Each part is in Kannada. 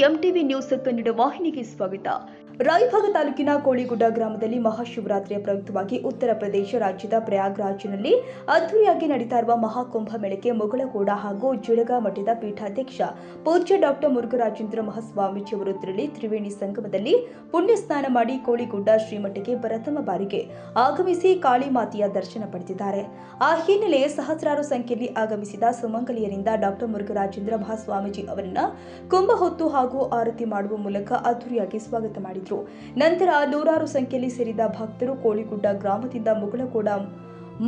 ಎಂಟಿವಿ ನ್ಯೂಸ್ ಕನ್ನಡ ವಾಹಿನಿಗೆ ಸ್ವಾಗತ. ರಾಯಭಾಗ ತಾಲೂಕಿನ ಕೋಳಿಗುಡ್ಡ ಗ್ರಾಮದಲ್ಲಿ ಮಹಾಶಿವರಾತ್ರಿಯ ಪ್ರಯುಕ್ತವಾಗಿ ಉತ್ತರ ಪ್ರದೇಶ ರಾಜ್ಯದ ಪ್ರಯಾಗ್ರಾಜ್ನಲ್ಲಿ ಅದ್ದೂರಿಯಾಗಿ ನಡೀತಾ ಇರುವ ಮಹಾಕುಂಭ ಮೇಳಕ್ಕೆ ಮುಗಳಕೋಡ ಹಾಗೂ ಜಿಳಗ ಮಠದ ಪೀಠಾಧ್ಯಕ್ಷ ಪೂಜ್ಯ ಡಾಕ್ಟರ್ ಮುರುಘರಾಜೇಂದ್ರ ಮಹಾಸ್ವಾಮೀಜಿ ಅವರು ತೆರಳಿ ತ್ರಿವೇಣಿ ಸಂಗಮದಲ್ಲಿ ಪುಣ್ಯ ಸ್ನಾನ ಮಾಡಿ ಕೋಳಿಗುಡ್ಡ ಶ್ರೀಮಠಕ್ಕೆ ಪ್ರಥಮ ಬಾರಿಗೆ ಆಗಮಿಸಿ ಕಾಳಿ ಮಾತೆಯ ದರ್ಶನ ಪಡೆದಿದ್ದಾರೆ. ಆ ಹಿನ್ನೆಲೆ ಸಹಸ್ರಾರು ಸಂಖ್ಯೆಯಲ್ಲಿ ಆಗಮಿಸಿದ ಸುಮಂಗಲಿಯರಿಂದ ಡಾಕ್ಟರ್ ಮುರುಘರಾಜೇಂದ್ರ ಮಹಾಸ್ವಾಮೀಜಿ ಅವರನ್ನ ಕುಂಭ ಹೊತ್ತು ಹಾಗೂ ಆರತಿ ಮಾಡುವ ಮೂಲಕ ಅದ್ದೂರಿಯಾಗಿ ಸ್ವಾಗತ ಮಾಡಿದರು. ನಂತರ ನೂರಾರು ಸಂಖ್ಯೆಯಲ್ಲಿ ಸೇರಿದ ಭಕ್ತರು ಕೋಳಿಗುಡ್ಡ ಗ್ರಾಮದಿಂದ ಮುಗಳಕೋಡ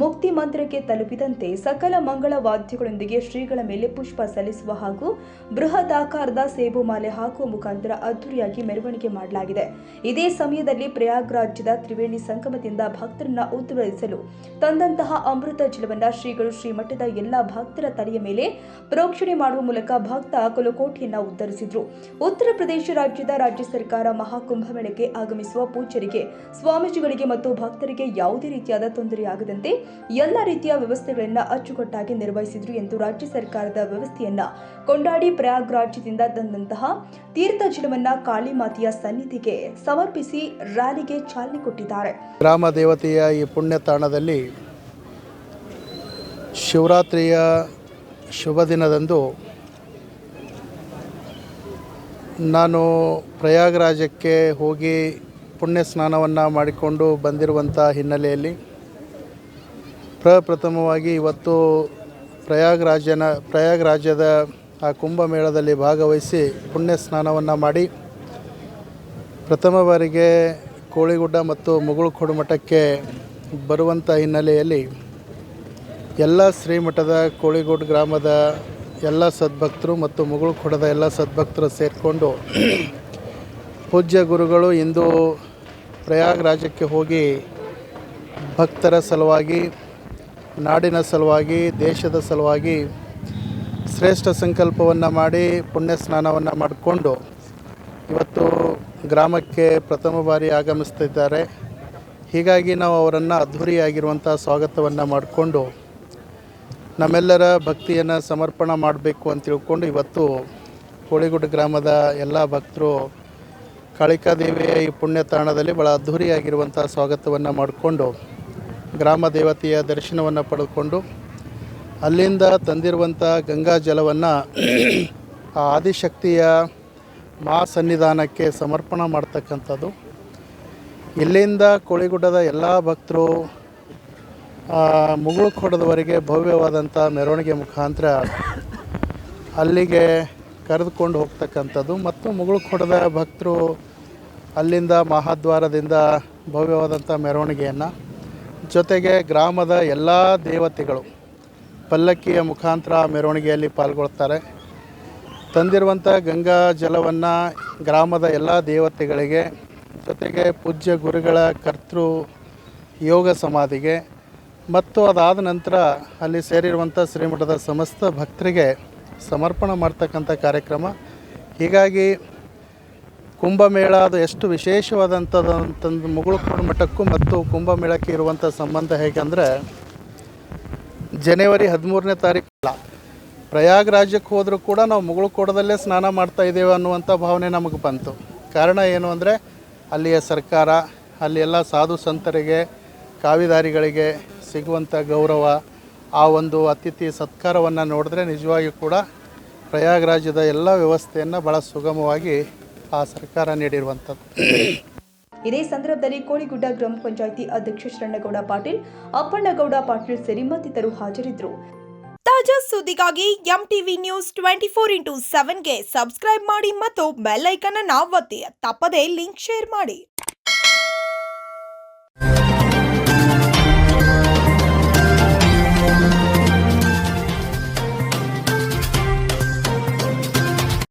ಮುಕ್ತಿ ಮಂದಿರಕ್ಕೆ ತಲುಪಿದಂತೆ ಸಕಲ ಮಂಗಳ ವಾದ್ಯಗಳೊಂದಿಗೆ ಶ್ರೀಗಳ ಮೇಲೆ ಪುಷ್ಪ ಸಲ್ಲಿಸುವ ಹಾಗೂ ಬೃಹದಾಕಾರದ ಸೇಬು ಮಾಲೆ ಹಾಕುವ ಮುಖಾಂತರ ಅದ್ದೂರಿಯಾಗಿ ಮೆರವಣಿಗೆ ಮಾಡಲಾಗಿದೆ. ಇದೇ ಸಮಯದಲ್ಲಿ ಪ್ರಯಾಗ್ರಾಜ್ಯದ ತ್ರಿವೇಣಿ ಸಂಗಮದಿಂದ ಭಕ್ತರನ್ನ ಉದ್ಧರಿಸಲು ತಂದಂತಹ ಅಮೃತ ಜಲವನ್ನ ಶ್ರೀಗಳು ಶ್ರೀಮಠದ ಎಲ್ಲಾ ಭಕ್ತರ ತಲೆಯ ಮೇಲೆ ಪ್ರೋಕ್ಷಣೆ ಮಾಡುವ ಮೂಲಕ ಭಕ್ತ ಕುಲಕೋಟಿಯನ್ನ ಉದ್ಧರಿಸಿದ್ರು. ಉತ್ತರ ಪ್ರದೇಶ ರಾಜ್ಯದ ರಾಜ್ಯ ಸರ್ಕಾರ ಮಹಾಕುಂಭ ಮೇಳಕ್ಕೆ ಆಗಮಿಸುವ ಪೂಜ್ಯರಿಗೆ, ಸ್ವಾಮೀಜಿಗಳಿಗೆ ಮತ್ತು ಭಕ್ತರಿಗೆ ಯಾವುದೇ ರೀತಿಯಾದ ತೊಂದರೆಯಾಗದಂತೆ ಎಲ್ಲ ರೀತಿಯ ವ್ಯವಸ್ಥೆಗಳನ್ನು ಅಚ್ಚುಕಟ್ಟಾಗಿ ನಿರ್ವಹಿಸಿದ್ರು ಎಂದು ರಾಜ್ಯ ಸರ್ಕಾರದ ವ್ಯವಸ್ಥೆಯನ್ನ ಕೊಂಡಾಡಿ ಪ್ರಯಾಗ್ರಾಜ್ಯದಿಂದ ತಂದಂತಹ ತೀರ್ಥ ಜಲವನ್ನ ಕಾಳಿ ಮಾತೆಯ ಸನ್ನಿಧಿಗೆ ಸಮರ್ಪಿಸಿ ರ್ಯಾಲಿಗೆ ಚಾಲನೆ ಕೊಟ್ಟಿದ್ದಾರೆ. ಗ್ರಾಮ ದೇವತೆಯ ಈ ಪುಣ್ಯ ತಾಣದಲ್ಲಿ ಶಿವರಾತ್ರಿಯ ಶುಭ ದಿನದಂದು ನಾನು ಪ್ರಯಾಗ್ರಾಜಕ್ಕೆ ಹೋಗಿ ಪುಣ್ಯ ಸ್ನಾನವನ್ನು ಮಾಡಿಕೊಂಡು ಬಂದಿರುವಂಥ ಹಿನ್ನೆಲೆಯಲ್ಲಿ ಪ್ರಪ್ರಥಮವಾಗಿ ಇವತ್ತು ಪ್ರಯಾಗ್ರಾಜ್ಯದ ಆ ಕುಂಭಮೇಳದಲ್ಲಿ ಭಾಗವಹಿಸಿ ಪುಣ್ಯ ಸ್ನಾನವನ್ನು ಮಾಡಿ ಪ್ರಥಮ ಬಾರಿಗೆ ಕೋಳಿಗುಡ್ಡ ಮತ್ತು ಮುಗಳಕೋಡ ಮಠಕ್ಕೆ ಬರುವಂಥ ಹಿನ್ನೆಲೆಯಲ್ಲಿ ಎಲ್ಲ ಶ್ರೀಮಠದ ಕೋಳಿಗುಡ್ಡ ಗ್ರಾಮದ ಎಲ್ಲ ಸದ್ಭಕ್ತರು ಮತ್ತು ಮುಗಳಕೋಡದ ಎಲ್ಲ ಸದ್ಭಕ್ತರು ಸೇರಿಕೊಂಡು ಪೂಜ್ಯ ಗುರುಗಳು ಇಂದು ಪ್ರಯಾಗ್ರಾಜ್ಯಕ್ಕೆ ಹೋಗಿ ಭಕ್ತರ ಸಲುವಾಗಿ, ನಾಡಿನ ಸಲುವಾಗಿ, ದೇಶದ ಸಲುವಾಗಿ ಶ್ರೇಷ್ಠ ಸಂಕಲ್ಪವನ್ನು ಮಾಡಿ ಪುಣ್ಯ ಸ್ನಾನವನ್ನು ಮಾಡಿಕೊಂಡು ಇವತ್ತು ಗ್ರಾಮಕ್ಕೆ ಪ್ರಥಮ ಬಾರಿ ಆಗಮಿಸ್ತಿದ್ದಾರೆ. ಹೀಗಾಗಿ ನಾವು ಅವರನ್ನು ಅದ್ಧೂರಿಯಾಗಿರುವಂಥ ಸ್ವಾಗತವನ್ನು ಮಾಡಿಕೊಂಡು ನಮ್ಮೆಲ್ಲರ ಭಕ್ತಿಯನ್ನು ಸಮರ್ಪಣೆ ಮಾಡಬೇಕು ಅಂತ ತಿಳ್ಕೊಂಡು ಇವತ್ತು ಕೋಳಿಗುಡ್ಡ ಗ್ರಾಮದ ಎಲ್ಲ ಭಕ್ತರು ಕಾಳಿಕಾದೇವಿಯ ಈ ಪುಣ್ಯ ತಾಣದಲ್ಲಿ ಭಾಳ ಅದ್ಧೂರಿಯಾಗಿರುವಂಥ ಸ್ವಾಗತವನ್ನು ಮಾಡಿಕೊಂಡು ಗ್ರಾಮ ದೇವತೆಯ ದರ್ಶನವನ್ನು ಪಡೆದುಕೊಂಡು ಅಲ್ಲಿಂದ ತಂದಿರುವಂಥ ಗಂಗಾ ಜಲವನ್ನು ಆ ಆದಿಶಕ್ತಿಯ ಮಹಾಸನ್ನಿಧಾನಕ್ಕೆ ಸಮರ್ಪಣೆ ಮಾಡ್ತಕ್ಕಂಥದ್ದು. ಇಲ್ಲಿಂದ ಕೋಳಿಗುಡ್ಡದ ಎಲ್ಲ ಭಕ್ತರು ಮುಗಳಕೋಡದವರೆಗೆ ಭವ್ಯವಾದಂಥ ಮೆರವಣಿಗೆ ಮುಖಾಂತರ ಅಲ್ಲಿಗೆ ಕರೆದುಕೊಂಡು ಹೋಗ್ತಕ್ಕಂಥದ್ದು ಮತ್ತು ಮುಗಳಕೋಡದ ಭಕ್ತರು ಅಲ್ಲಿಂದ ಮಹಾದ್ವಾರದಿಂದ ಭವ್ಯವಾದಂಥ ಮೆರವಣಿಗೆಯನ್ನು, ಜೊತೆಗೆ ಗ್ರಾಮದ ಎಲ್ಲ ದೇವತೆಗಳು ಪಲ್ಲಕ್ಕಿಯ ಮುಖಾಂತರ ಮೆರವಣಿಗೆಯಲ್ಲಿ ಪಾಲ್ಗೊಳ್ತಾರೆ. ತಂದಿರುವಂಥ ಗಂಗಾ ಜಲವನ್ನು ಗ್ರಾಮದ ಎಲ್ಲ ದೇವತೆಗಳಿಗೆ, ಜೊತೆಗೆ ಪೂಜ್ಯ ಗುರುಗಳ ಕರ್ತೃ ಯೋಗ ಸಮಾಧಿಗೆ ಮತ್ತು ಅದಾದ ನಂತರ ಅಲ್ಲಿ ಸೇರಿರುವಂಥ ಶ್ರೀಮಠದ ಸಮಸ್ತ ಭಕ್ತರಿಗೆ ಸಮರ್ಪಣೆ ಮಾಡ್ತಕ್ಕಂಥ ಕಾರ್ಯಕ್ರಮ. ಹೀಗಾಗಿ ಕುಂಭಮೇಳ ಅದು ಎಷ್ಟು ವಿಶೇಷವಾದಂಥದ್ದು ಮುಗಳಕೋಡ ಮಠಕ್ಕೂ ಮತ್ತು ಕುಂಭಮೇಳಕ್ಕೆ ಇರುವಂಥ ಸಂಬಂಧ ಹೇಗೆಂದರೆ, ಜನವರಿ 13ನೇ ತಾರೀಕು ಪ್ರಯಾಗ್ರಾಜ್ಯಕ್ಕೆ ಹೋದರೂ ಕೂಡ ನಾವು ಮುಗಳಕೋಡದಲ್ಲೇ ಸ್ನಾನ ಮಾಡ್ತಾ ಇದ್ದೇವೆ ಅನ್ನುವಂಥ ಭಾವನೆ ನಮಗೆ ಬಂತು. ಕಾರಣ ಏನು ಅಂದರೆ, ಅಲ್ಲಿಯ ಸರ್ಕಾರ, ಅಲ್ಲಿ ಎಲ್ಲ ಸಾಧು ಸಂತರಿಗೆ, ಕಾವಿದಾರಿಗಳಿಗೆ ಸಿಗುವಂಥ ಗೌರವ, ಆ ಒಂದು ಅತಿಥಿ ಸತ್ಕಾರವನ್ನು ನೋಡಿದ್ರೆ ನಿಜವಾಗಿಯೂ ಕೂಡ ಪ್ರಯಾಗ್ರಾಜ್ಯದ ಎಲ್ಲ ವ್ಯವಸ್ಥೆಯನ್ನು ಭಾಳ ಸುಗಮವಾಗಿ ಆ ಸರ್ಕಾರ ನೀಡಿರುವಂಥದ್ದು. ಇದೇ ಸಂದರ್ಭದಲ್ಲಿ ಕೋಳಿಗುಡ್ಡ ಗ್ರಾಮ ಪಂಚಾಯಿತಿ ಅಧ್ಯಕ್ಷ ಶರಣಗೌಡ ಪಾಟೀಲ್, ಅಪ್ಪಣ್ಣಗೌಡ ಪಾಟೀಲ್ ಸೇರಿ ಮತ್ತಿತರರು ಹಾಜರಿದ್ದರು. ತಾಜಾ ಸುದ್ದಿಗಾಗಿ ಎಂಟಿವಿ ನ್ಯೂಸ್ 24x7ಗೆ ಸಬ್ಸ್ಕ್ರೈಬ್ ಮಾಡಿ ಮತ್ತು ಬೆಲ್ ಐಕಾನ್ ಅನ್ನು ಒತ್ತಿ. ತಪ್ಪದೇ ಲಿಂಕ್ ಶೇರ್ ಮಾಡಿ.